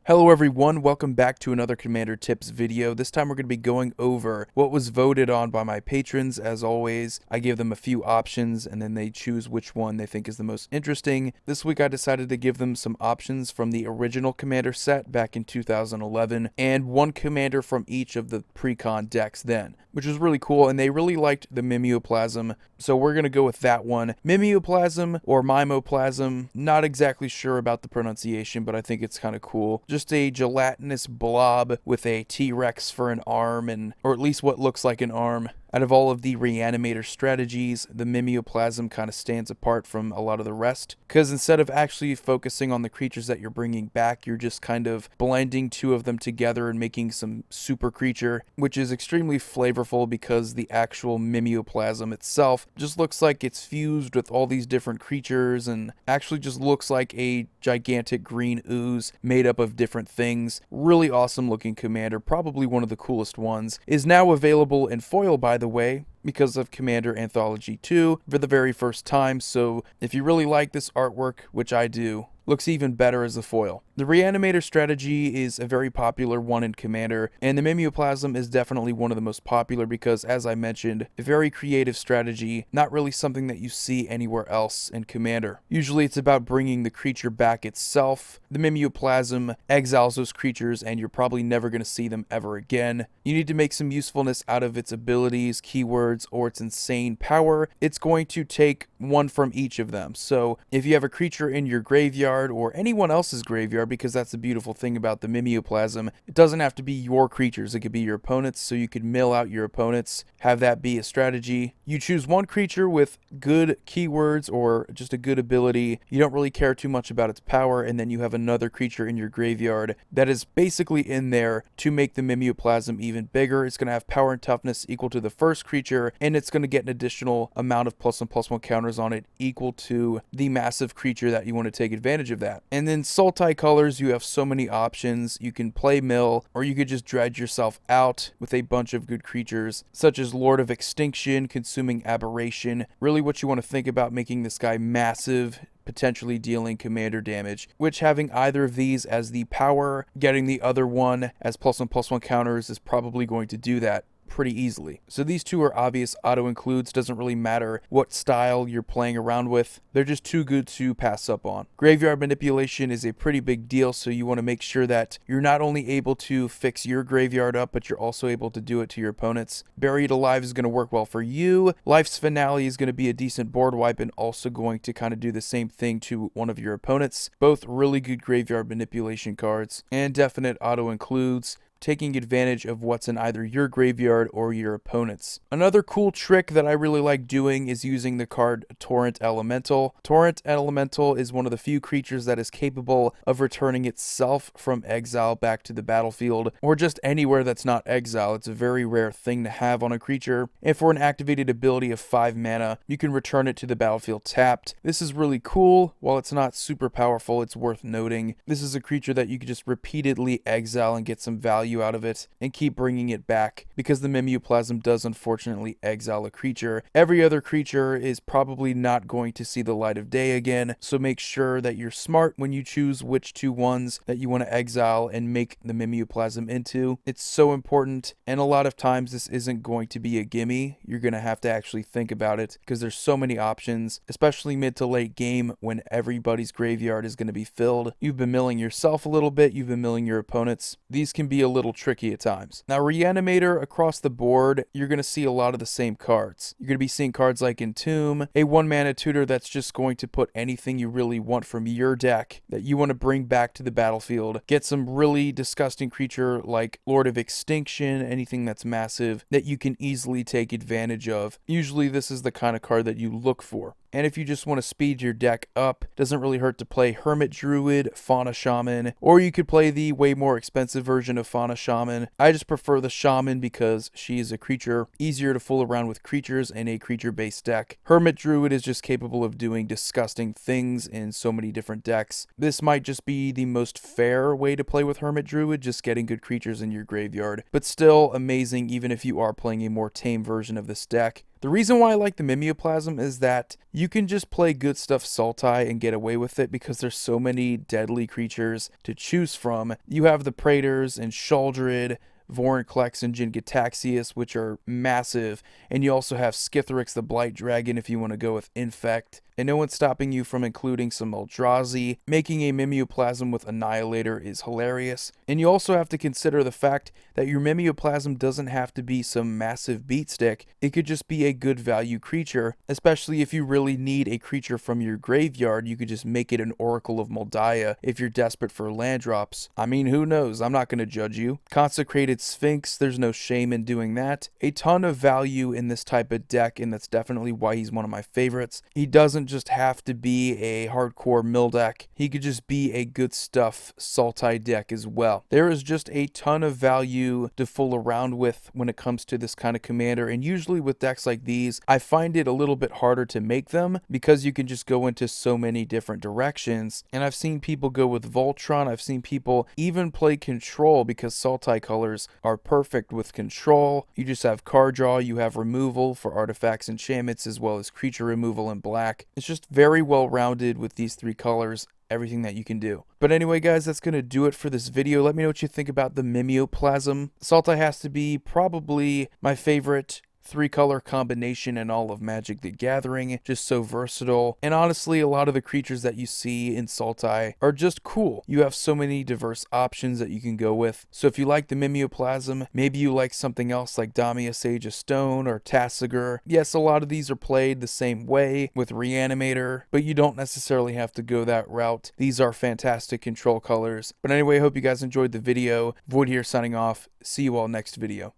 Hello everyone, welcome back to another Commander Tips video. This time we're going to be going over what was voted on by my patrons. As always, I give them a few options and then they choose which one they think is the most interesting. This week I decided to give them some options from the original Commander set back in 2011 and one commander from each of the pre-con decks then, which was really cool, and they really liked the Mimeoplasm, so we're going to go with that one. Mimeoplasm or Mimeoplasm, not exactly sure about the pronunciation, but I think it's kind of cool. Just a gelatinous blob with a T-Rex for an arm, or at least what looks like an arm. Out of all of the reanimator strategies, the Mimeoplasm kind of stands apart from a lot of the rest, because instead of actually focusing on the creatures that you're bringing back, you're just kind of blending two of them together and making some super creature, which is extremely flavorful because the actual Mimeoplasm itself just looks like it's fused with all these different creatures and actually just looks like a gigantic green ooze made up of different things. Really awesome looking commander, probably one of the coolest ones. Is now available in foil, by the way, because of Commander Anthology 2 for the very first time, so if you really like this artwork, which I do, looks even better as a foil. The Reanimator strategy is a very popular one in Commander, and the Mimeoplasm is definitely one of the most popular because, as I mentioned, a very creative strategy, not really something that you see anywhere else in Commander. Usually it's about bringing the creature back itself. The Mimeoplasm exiles those creatures and you're probably never going to see them ever again. You need to make some usefulness out of its abilities, keywords, or its insane power. It's going to take one from each of them. So if you have a creature in your graveyard or anyone else's graveyard, because that's the beautiful thing about the Mimeoplasm, it doesn't have to be your creatures, it could be your opponents, so you could mill out your opponents, have that be a strategy. You choose one creature with good keywords or just a good ability, you don't really care too much about its power, and then you have another creature in your graveyard that is basically in there to make the Mimeoplasm even bigger. It's going to have power and toughness equal to the first creature, and it's going to get an additional amount of +1/+1 counters on it equal to the massive creature that you want to take advantage of that. And then Sultai-Colors, you have so many options. You can play mill, or you could just dredge yourself out with a bunch of good creatures, such as Lord of Extinction, Consuming Aberration. Really what you want to think about making this guy massive, potentially dealing commander damage, which having either of these as the power, getting the other one as +1/+1 counters is probably going to do that pretty easily. So these two are obvious auto includes. Doesn't really matter what style you're playing around with, they're just too good to pass up on. Graveyard manipulation is a pretty big deal, so you want to make sure that you're not only able to fix your graveyard up, but you're also able to do it to your opponents. Buried Alive is going to work well for you. Life's Finale is going to be a decent board wipe and also going to kind of do the same thing to one of your opponents. Both really good graveyard manipulation cards, and definite auto includes, taking advantage of what's in either your graveyard or your opponent's. Another cool trick that I really like doing is using the card Torrent Elemental. Torrent Elemental is one of the few creatures that is capable of returning itself from exile back to the battlefield, or just anywhere that's not exile. It's a very rare thing to have on a creature, and for an activated ability of 5 mana, you can return it to the battlefield tapped. This is really cool. While it's not super powerful, it's worth noting. This is a creature that you can just repeatedly exile and get some value out of it and keep bringing it back, because the Mimeoplasm does unfortunately exile a creature. Every other creature is probably not going to see the light of day again, so make sure that you're smart when you choose which two ones that you want to exile and make the Mimeoplasm into. It's so important, and a lot of times this isn't going to be a gimme. You're going to have to actually think about it because there's so many options, especially mid to late game when everybody's graveyard is going to be filled. You've been milling yourself a little bit, you've been milling your opponents. These can be a little tricky at times. Now, Reanimator, across the board, you're going to see a lot of the same cards. You're going to be seeing cards like Entomb, a 1-mana tutor that's just going to put anything you really want from your deck that you want to bring back to the battlefield. Get some really disgusting creature like Lord of Extinction, anything that's massive that you can easily take advantage of. Usually this is the kind of card that you look for. And if you just want to speed your deck up, doesn't really hurt to play Hermit Druid, Fauna Shaman, or you could play the way more expensive version of Fauna Shaman. I just prefer the Shaman because she is a creature, easier to fool around with creatures in a creature-based deck. Hermit Druid is just capable of doing disgusting things in so many different decks. This might just be the most fair way to play with Hermit Druid, just getting good creatures in your graveyard, but still amazing even if you are playing a more tame version of this deck. The reason why I like the Mimeoplasm is that you can just play good stuff Sultai and get away with it because there's so many deadly creatures to choose from. You have the Praetors and Shaldred, Vorinclex and Jin-Gitaxias, which are massive, and you also have Skithiryx the Blight Dragon if you want to go with Infect. And no one's stopping you from including some Eldrazi. Making a Mimeoplasm with Annihilator is hilarious. And you also have to consider the fact that your Mimeoplasm doesn't have to be some massive beatstick. It could just be a good value creature, especially if you really need a creature from your graveyard. You could just make it an Oracle of Moldiah if you're desperate for land drops. I mean, who knows? I'm not going to judge you. Consecrated Sphinx, there's no shame in doing that. A ton of value in this type of deck, and that's definitely why he's one of my favorites. He doesn't just have to be a hardcore mill deck. He could just be a good stuff Sultai deck as well. There is just a ton of value to fool around with when it comes to this kind of commander, and usually with decks like these, I find it a little bit harder to make them because you can just go into so many different directions. And I've seen people go with Voltron. I've seen people even play Control because Sultai colors are perfect with Control. You just have card draw, you have removal for artifacts, enchantments, as well as creature removal in black. It's just very well rounded with these three colors, everything that you can do. But anyway, guys, that's going to do it for this video. Let me know what you think about the Mimeoplasm. Sultai has to be probably my favorite 3-color combination in all of Magic the Gathering. Just so versatile. And honestly, a lot of the creatures that you see in Sultai are just cool. You have so many diverse options that you can go with. So if you like the Mimeoplasm, maybe you like something else like Damia Sage of Stone or Tasigur. Yes, a lot of these are played the same way with Reanimator, but you don't necessarily have to go that route. These are fantastic control colors. But anyway, I hope you guys enjoyed the video. Void here signing off. See you all next video.